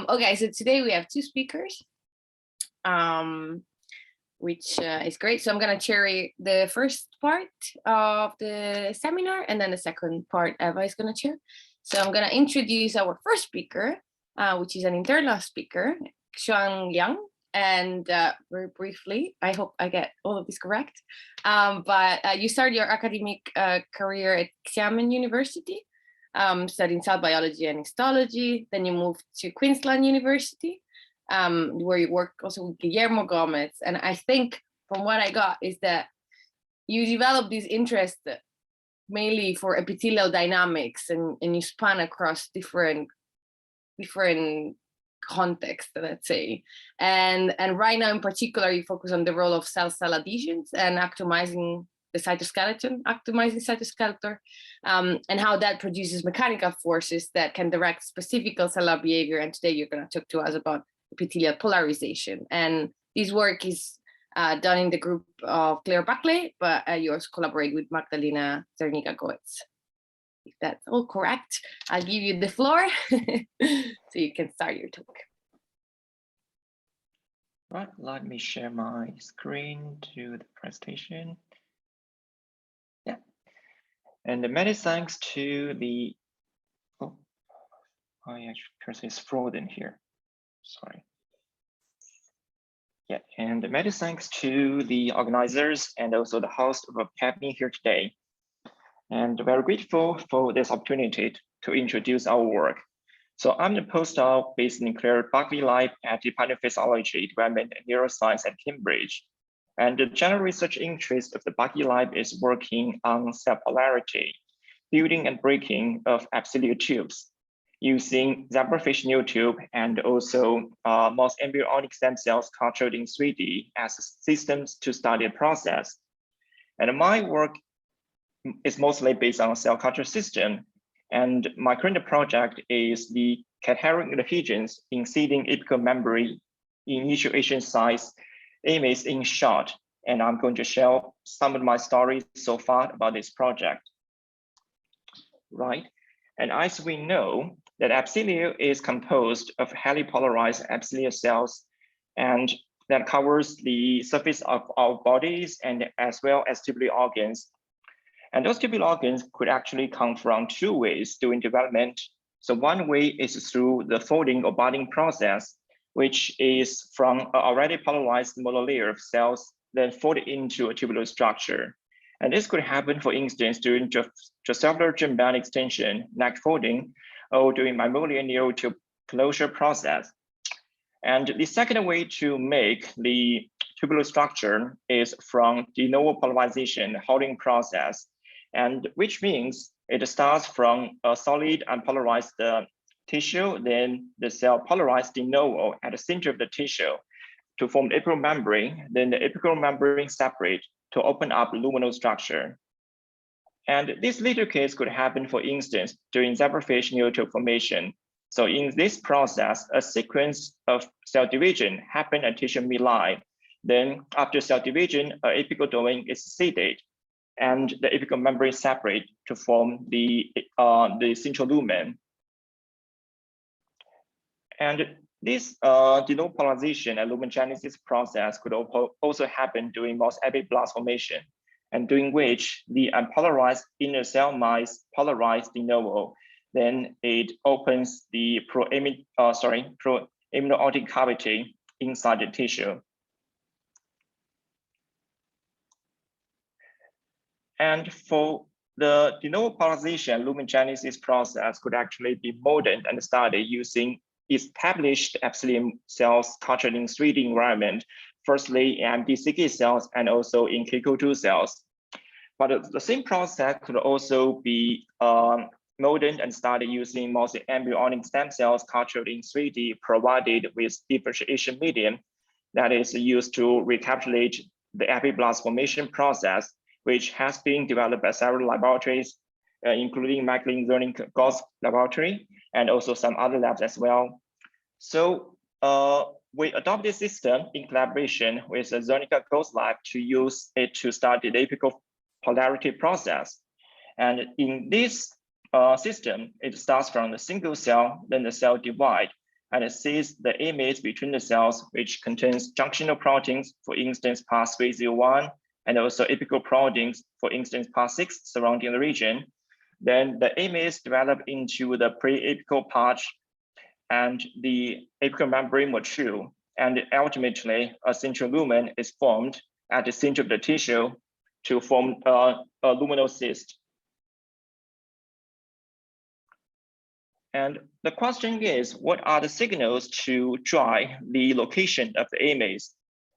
Okay, so today we have two speakers, which is great. So I'm going to chair the first part of the seminar, and then the second part Eva is going to chair. So I'm going to introduce our first speaker, which is an internal speaker, Xuan Liang. And very briefly, I hope I get all of this correct, but you started your academic career at Xiamen University, studying cell biology and histology. Then you moved to Queensland University, where you worked also with Guillermo Gomez. And I think from what I got is that you developed this interest mainly for epithelial dynamics, and you span across different contexts, let's say. And right now in particular, you focus on the role of cell-cell adhesions and optimizing the cytoskeleton, and how that produces mechanical forces that can direct specific cellular behavior. And today you're going to talk to us about epithelial polarization. And this work is done in the group of Claire Buckley, but you also collaborate with Magdalena Zerniga-Goetz. If that's all correct, I'll give you the floor so you can start your talk. Right, let me share my screen to the presentation. Yeah, and many thanks to the, oh, I actually cursor is frozen here, sorry. Yeah, and many thanks to the organizers and also the host for having me here today. And we're grateful for this opportunity to introduce our work. So I'm the postdoc based in Claire Buckley Lab at Department of Physiology, Development and Neuroscience at Cambridge. And the general research interest of the Buckley Lab is working on cell polarity, building and breaking of epithelial tubes using zebrafish neotube and also mouse embryonic stem cells cultured in 3D as systems to study the process. And my work is mostly based on a cell culture system. And my current project is the CADHERIN adhesions in seeding apical membrane initiation sites, image in short. And I'm going to share some of my stories so far about this project. Right. And as we know, that epithelium is composed of highly polarized epithelial cells, and that covers the surface of our bodies and as well as tubular organs. And those tubular organs could actually come from two ways during development. So one way is through the folding or budding process, which is from an already polarized monolayer of cells then folded into a tubular structure. And this could happen, for instance, during cellular gene-bound extension, neck folding, or during mammalian neurotube closure process. And the second way to make the tubular structure is from de novo polarization holding process, and which means it starts from a solid unpolarized tissue, then the cell polarized de novo at the center of the tissue to form the apical membrane, then the apical membrane separate to open up luminal structure. And this later case could happen, for instance, during zebrafish neotube formation. So in this process, a sequence of cell division happen at tissue midline. Then after cell division, an apical domain is seeded, and the apical membrane separate to form the central lumen. And this de novo polarization and lumen-genesis process could also happen during most epiblast formation, and during which the unpolarized inner cell mice polarize de novo. Then it opens the pro-amniotic cavity inside the tissue. And for the de novo polarization, lumen-genesis process could actually be modeled and studied using established epithelium cells cultured in 3D environment, firstly in mESC cells and also in KCO2 cells. But the same process could also be modeled and studied using mostly embryonic stem cells cultured in 3D, provided with differentiation medium that is used to recapitulate the epiblast formation process, which has been developed by several laboratories, including Magdalena Zerniga-Goetz laboratory, and also some other labs as well. So we adopt this system in collaboration with the Zerniga-Goetz lab to use it to study the apical polarity process. And in this system, it starts from the single cell, then the cell divide, and it sees the image between the cells, which contains junctional proteins, for instance, pathway 01, and also apical proteins, for instance, path6 surrounding the region. Then the image develop into the pre-apical patch, and the apical membrane mature, and ultimately a central lumen is formed at the center of the tissue to form a luminal cyst. And the question is, what are the signals to drive the location of the image?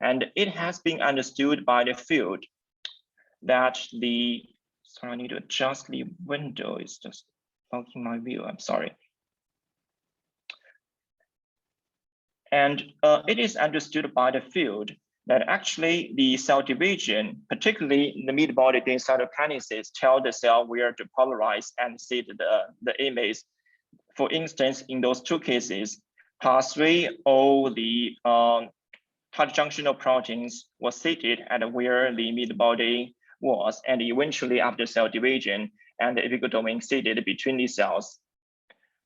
And it has been understood by the field that sorry, I need to adjust the window. It's just blocking my view, I'm sorry. And it is understood by the field that actually the cell division, particularly the mid-body cytokinesis, tell the cell where to polarize and seed the image. For instance, in those two cases, pathway or the touch junctional proteins was seated at where the mid-body was, and eventually after cell division and the apical domain seated between these cells.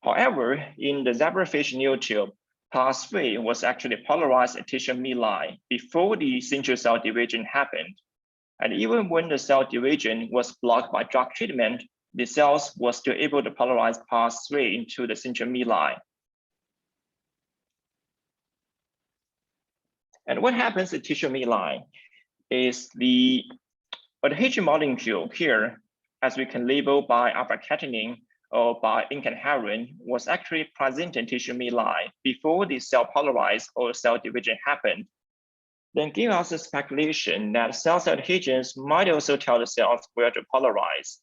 However, in the zebrafish neotube, pathway was actually polarized adhesion midline before the central cell division happened. And even when the cell division was blocked by drug treatment, the cells were still able to polarize pathway into the central midline. And what happens at tissue midline is the adhesion molecule here, as we can label by alpha-catenin or by E-CADHERIN, was actually present in tissue midline before the cell polarized or cell division happened. Then give us a speculation that cell adhesions might also tell the cells where to polarize.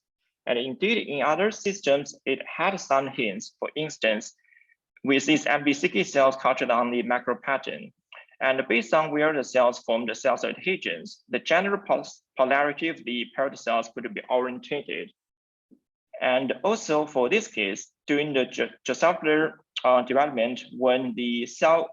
And indeed, in other systems, it had some hints. For instance, with these mESC cells cultured on the macro pattern. And based on where the cells form the cell adhesions, the general polarity of the paired cells could be orientated. And also for this case, during the Drosophila development, when the cell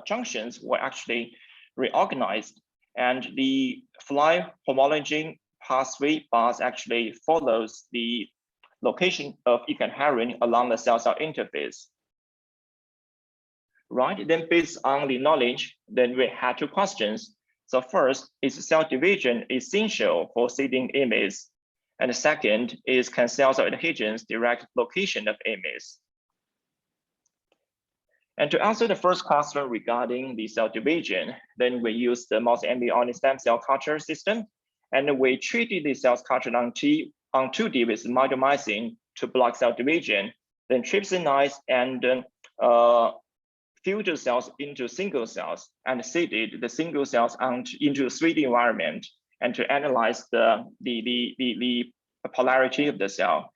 junctions were actually reorganized, and the fly homology pathway bars actually follows the location of E-CADHERIN along the cell-cell interface. Right, then based on the knowledge, then we had two questions. So first, is cell division essential for seeding image? And the second is, can cells or adhesions direct location of image? And to answer the first question regarding the cell division, then we use the mouse embryonic stem cell culture system, and we treated the cells cultured on 2D with mitomycin to block cell division, then trypsinized and filtered cells into single cells and seeded the single cells into a 3D environment and to analyze the polarity of the cell.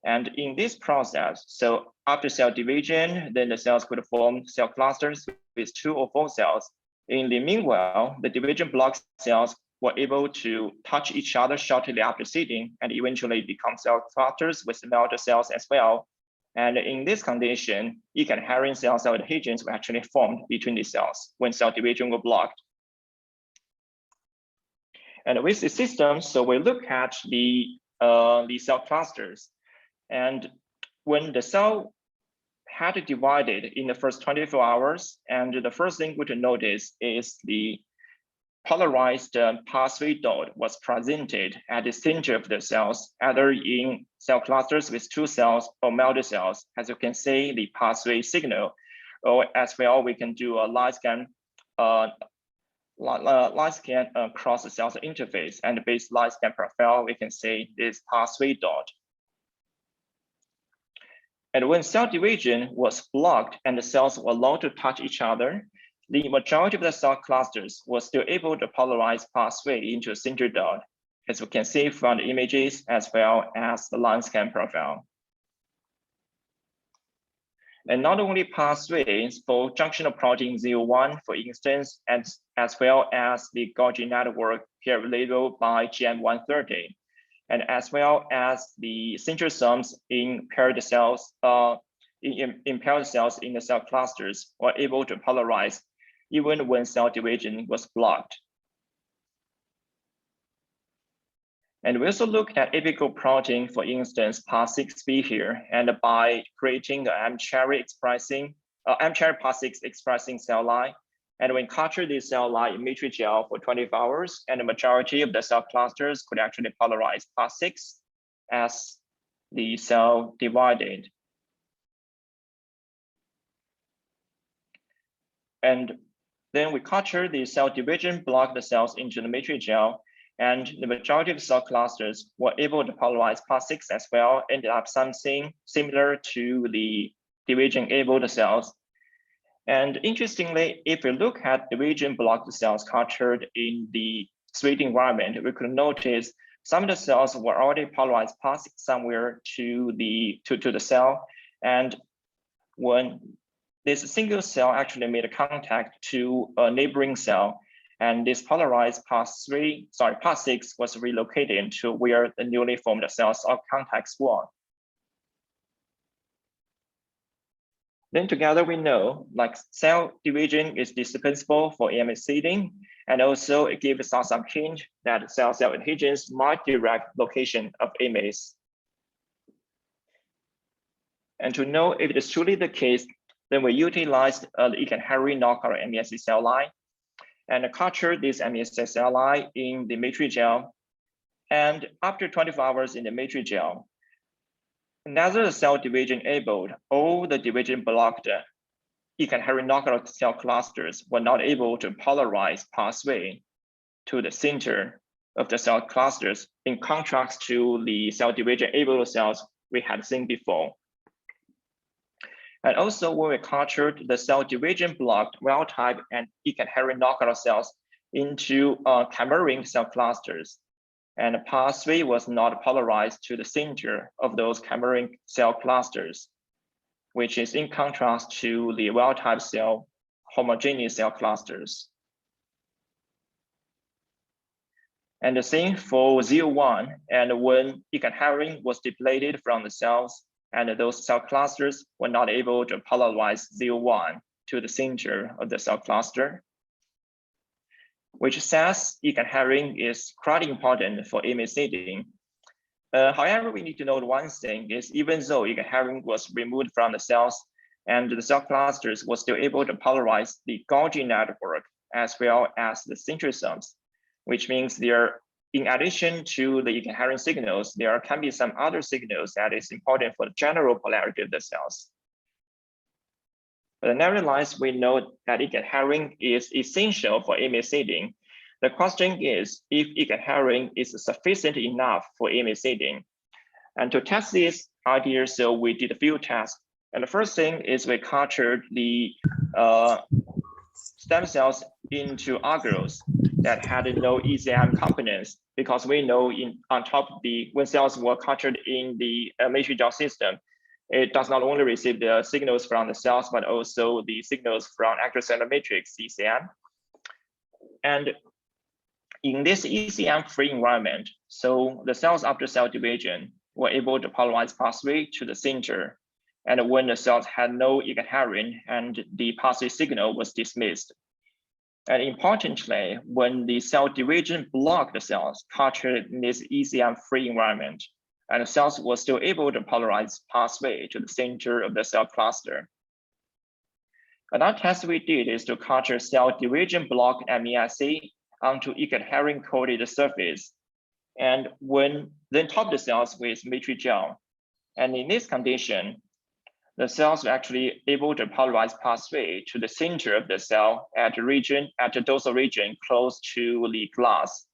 And in this process, so after cell division, then the cells could form cell clusters with 2 or 4 cells. In the meanwhile, the division block cells were able to touch each other shortly after seeding and eventually become cell clusters with melted cells as well. And in this condition, E-CADHERIN cell adhesions were actually formed between the cells when cell division were blocked. And with the system, so we look at the cell clusters. And when the cell had divided in the first 24 hours, and the first thing we to notice is the polarized pathway dot was presented at the center of the cells, either in cell clusters with 2 cells or melted cells. As you can see, the pathway signal, or as well, we can do a light scan across the cells interface, and based light scan profile, we can see this pathway dot. And when cell division was blocked and the cells were allowed to touch each other, the majority of the cell clusters were still able to polarize pathway into a center dot, as we can see from the images as well as the line scan profile. And not only pathways for junctional protein 01, for instance, as well as the Golgi network here labeled by GM130, and as well as the centrosomes in paired cells, in paired cells in the cell clusters were able to polarize even when cell division was blocked. And we also look at apical protein, for instance, PAS6B here, and by creating the mCherry PAS6 expressing cell line, and we culture this cell line in Matrigel for 24 hours, and the majority of the cell clusters could actually polarize PAS6 as the cell divided. And then we culture the cell division, block the cells into the Matrigel, and the majority of cell clusters were able to polarize PAS6 as well, ended up something similar to the division-able cells. And interestingly, if we look at division blocked cells cultured in the sweet environment, we could notice some of the cells were already polarized PAS6 somewhere to the cell. And when this single cell actually made a contact to a neighboring cell, and this polarized PAS6 was relocated to where the newly formed cells of contact were. Then together we know like cell division is dispensable for mESCs, and also it gives us some hint that cell-cell adhesions might direct location of mESC. And to know if it is truly the case, then we utilized the E-CADHERIN knockout mESC cell line and culture this mESC cell line in the Matrigel. And after 24 hours in the Matrigel, neither the cell division enabled or the division blocked E-CADHERIN knockout cell clusters were not able to polarize pathway to the center of the cell clusters, in contrast to the cell division able cells we had seen before. And also when we cultured the cell division blocked wild type and E-CADHERIN knockout cells into chimeric cell clusters, and pathway was not polarized to the center of those chimeric cell clusters, which is in contrast to the wild type cell homogeneous cell clusters. And the same for Z01, and when E-CADHERIN was depleted from the cells, and those cell clusters were not able to polarize Z01 to the center of the cell cluster, which says E-CADHERIN is quite important for mESCs. However, we need to note one thing is even though E-CADHERIN was removed from the cells and the cell clusters were still able to polarize the Golgi network as well as the centrosomes, which means there, in addition to the E-CADHERIN signals, there can be some other signals that is important for the general polarity of the cells. But nevertheless, we know that E-CADHERIN is essential for mESCs. The question is if E-CADHERIN is sufficient enough for mESCs. And to test this idea, so we did a few tests. And the first thing is we cultured the stem cells into agarose that had no ECM components, because we know on top of when cells were cultured in the Matrigel system, it does not only receive the signals from the cells, but also the signals from extracellular matrix, ECM. And in this ECM-free environment, so the cells after cell division were able to polarize pathway to the center. And when the cells had no E-CADHERIN, and the pathway signal was dismissed. And importantly, when the cell division blocked the cells cultured in this ECM-free environment, and the cells were still able to polarize pathway to the center of the cell cluster. Another test we did is to culture cell division blocked mESC onto E-CADHERIN coated surface, and then top the cells with Matrigel. And in this condition, the cells were actually able to polarize pathway to the center of the cell at the dorsal region close to the glass.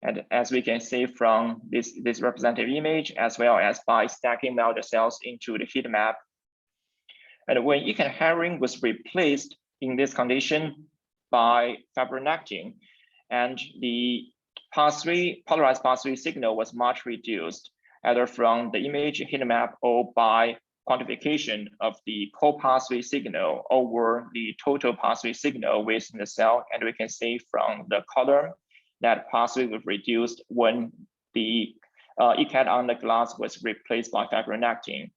And as we can see from this representative image, as well as by stacking out the cells into the heat map. And when E-CADHERIN was replaced in this condition by fibronectin, and the polarized pathway signal was much reduced, either from the image heat map or by quantification of the co-pathway signal over the total pathway signal within the cell. And we can see from the column that pathway was reduced when the E-CAD on the glass was replaced by fibronectin.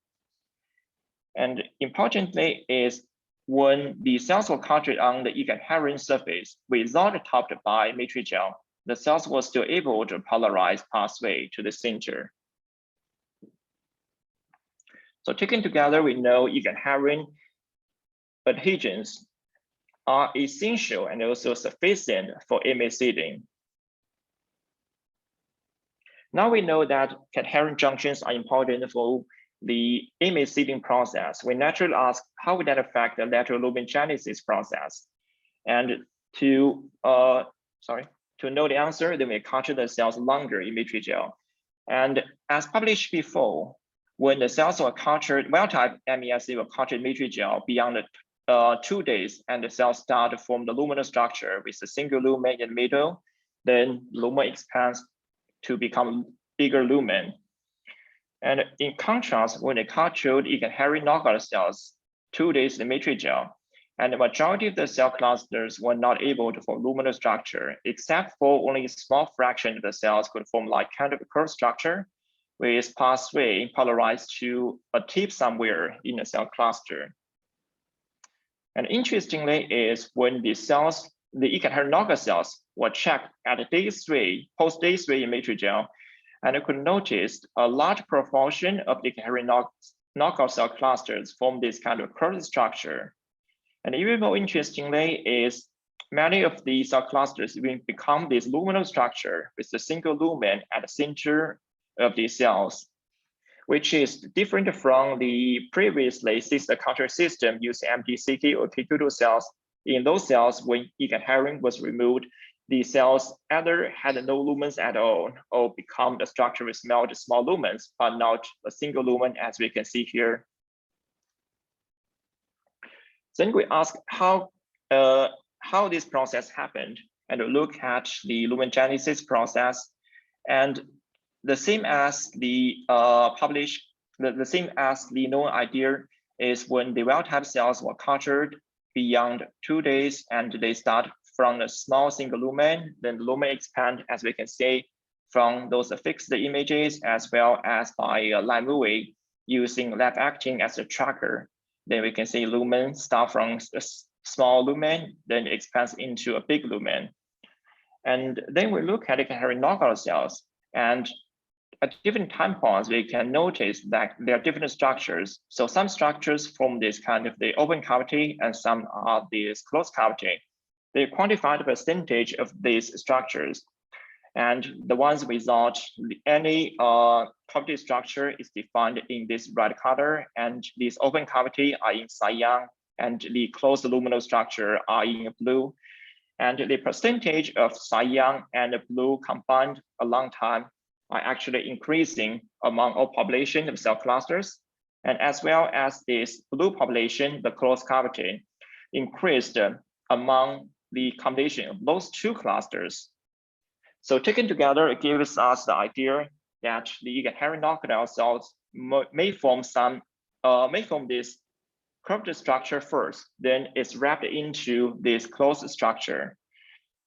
And importantly is when the cells were cultured on the E-CADHERIN surface without topped by Matrigel, the cells were still able to polarize pathway to the center. So taken together, we know E-CADHERIN adhesions are essential and also sufficient for image seeding. Now we know that cadherin junctions are important for the image seeding process. We naturally ask how would that affect the lateral lumen-genesis process? And to know the answer, then we culture the cells longer in matrigel. And as published before, when the cells were cultured, wild-type mESC were cultured in matrigel beyond 2 days, and the cells start to form the luminal structure with a single lumen in the middle, then lumen expands to become bigger lumen. And in contrast, when they cultured E-CADHERIN knockout cells 2 days in matrigel, and the majority of the cell clusters were not able to form luminal structure, except for only a small fraction of the cells could form like kind of a curved structure with pathway polarized to a tip somewhere in the cell cluster. And interestingly is when the cells, the E-CADHERIN knockout cells were checked at day 3, post day 3 in matrigel, and you could notice a large proportion of the E-CADHERIN knockout cell clusters form this kind of curved structure. And even more interestingly is many of the cell clusters will become this luminal structure with a single lumen at the center of the cells, which is different from the previously sister culture system using MDCK or K2 cells. In those cells, when E-CADHERIN was removed, the cells either had no lumens at all or become the structure with small lumens, but not a single lumen, as we can see here. Then we ask how this process happened, and look at the lumen-genesis process, and the same as the known idea is when the wild-type cells were cultured beyond 2 days, and they start from a small single lumen, then the lumen expand, as we can see from those fixed images, as well as by line movie using lab acting as a tracker. Then we can see lumen start from a small lumen, then expands into a big lumen. And then we look at E-CADHERIN knockout cells, and at different time points, we can notice that there are different structures. So some structures form this kind of the open cavity, and some are this closed cavity. They quantify the percentage of these structures. And the ones without any cavity structure is defined in this red color, and these open cavity are in cyan, and the closed luminal structure are in blue. And the percentage of cyan and blue combined a long time are actually increasing among all population of cell clusters, and as well as this blue population, the closed cavity, increased among the combination of those two clusters. So taken together, it gives us the idea that the E-CADHERIN knockout cells may form this curved structure first, then it's wrapped into this closed structure.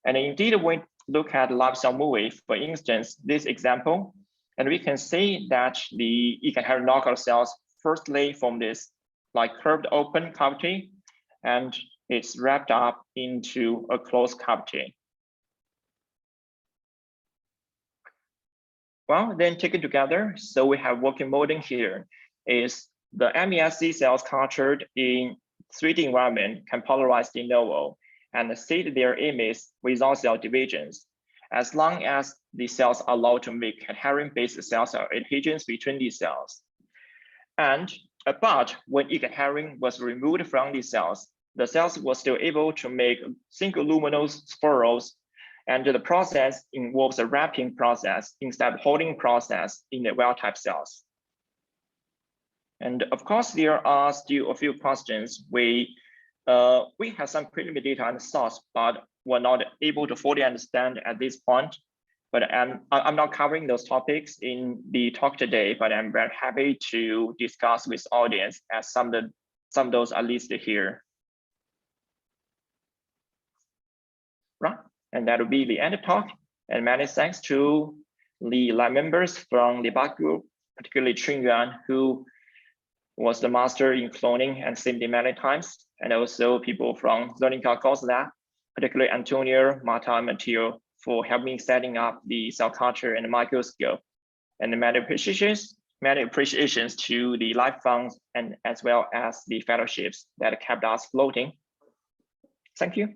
And indeed, when look at live cell movie, for instance, this example, and we can see that the E-CADHERIN knockout cells firstly form this like curved open cavity, and it's wrapped up into a closed cavity. Well, then taken together, so we have working modeling here is the mESC cells cultured in 3D environment can polarize de novo and seed their image without cell divisions, as long as the cells are allowed to make cadherin-based cell adhesions between these cells. But when E-CADHERIN was removed from these cells, the cells were still able to make single luminal spirals, and the process involves a wrapping process instead of holding process in the wild-type cells. And of course, there are still a few questions. We have some preliminary data and thoughts, but we're not able to fully understand at this point. But I'm not covering those topics in the talk today, but I'm very happy to discuss with audience as some of those are listed here. Right, and that will be the end of talk. And many thanks to the lab members from the back group, particularly Xuan Liang, who was the master in cloning and SIMD many times, and also people from Learning Course Lab, particularly Antonio, Marta, and Matteo for helping setting up the cell culture and the microscope, and many appreciations to the life funds and as well as the fellowships that kept us floating. Thank you.